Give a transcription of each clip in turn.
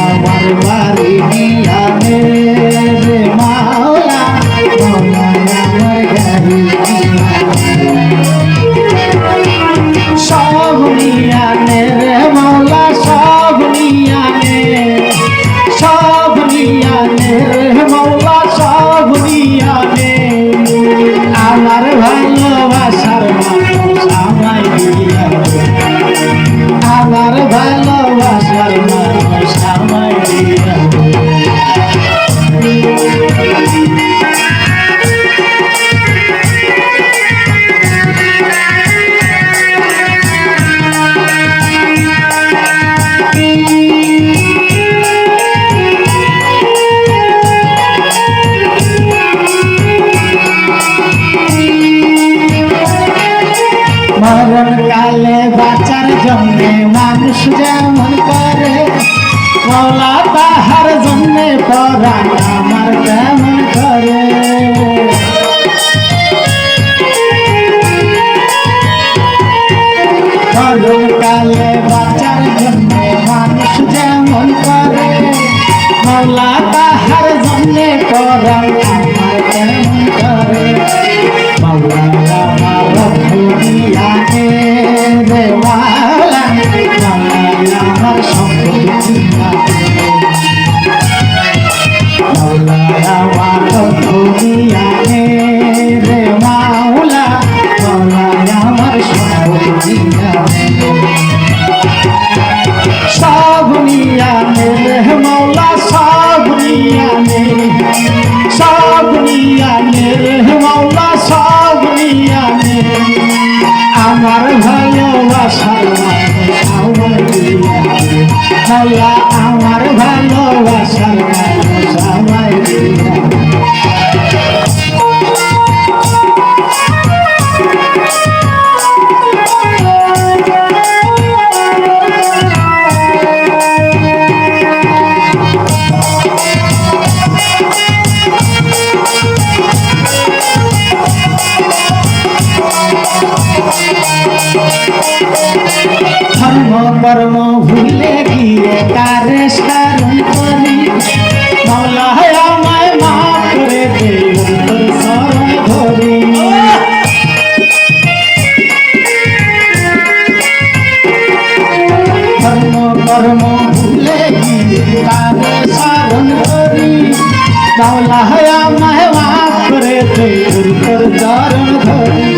আমার বাড়ি নিয়ানে রে মাওলা মাওলা আমার গাড়ি সব নিয়ানে রে মাওলা সব নিয়ানে রে মাওলা সব নিয়ানে আমার ভালোবাসার মানুষ আমায় দিয়ানে আমার ভালোবাসার মানুষ আমায় দিয়ানে মরণ কালে বাঁচার জন্য মানুষ যেমন করে মাওলা তাহার জন্য পরাণ আমার কেমন করে মরণ কালে বাঁচার জন্য মানুষ যেমন করে মাওলা তাহার জন্য পরাণ আমার কেমন করে মাওলা আমার দুনিয়াতে রে মাওলা মাওলা আমার সম্পদ মাওলা আমার দুনিয়াতে রে মাওলা মাওলা আমার সম্পদ সব নিয়ানে রে মাওলা সব নিয়ানে রে মাওলা সব নিয়ানে আমার ভালোবাসার মানুষ আমায় দিয়ানে মাওলা আমার ভালোবাসার মানুষ আমায় দিয়ানে ধর্ম কর্ম ভুলে গিয়ে কারে স্মরণ করি মাওলা আমায় মাফ করে দে তোর শরণ ধরি ধর্ম কর্ম ভুলে গিয়ে কারে স্মরণ করি মাওলা আমায় মাফ করে দে তোর চরণ ধরি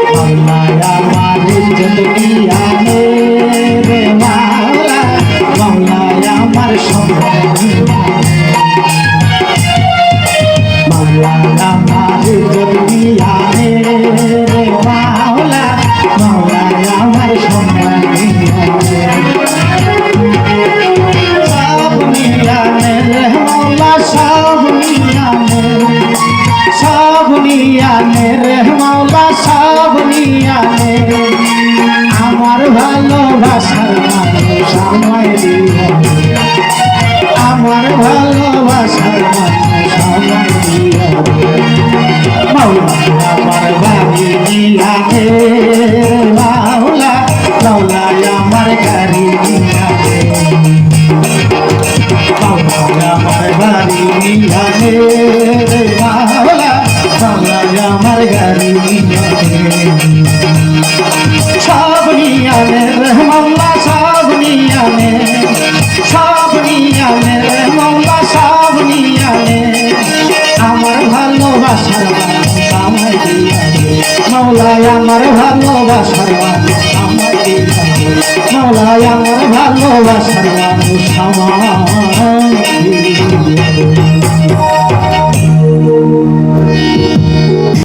মাওলা আমার ইজ্জত দিয়ানে রে মাওলা মাওলা আমার সম্পদ মাওলা আমার ইজ্জত দিয়ানে রে মাওলা মাওলা আমার সম্পদ সব নিয়ানে রে মাওলা সব নিয়ানে রে মাওলা সব নিয়ানে আমার ভালোবাসার মানুষ আমায় দিয়ানে আমার ভালোবাসার মানুষ আমায় দিয়ানে মাওলা আমার বাড়ি নিয়ানে মাওলা মাওলা আমার গাড়ি নিয়ানে মাওলা আমার বাড়ি নিয়ানে মাওলা মাওলা আমার গাড়ি নিয়ানে সব নিয়ানে রে মাওলা সব নিয়ানে রে মাওলা সব নিয়ানে আমার ভালোবাসার মানুষ আমায় দিয়ানে মাওলা আমার ভালোবাসার মানুষ আমায় দিয়ানে মাওলা আমার ভালোবাসার মানুষ আমায় দিয়ানে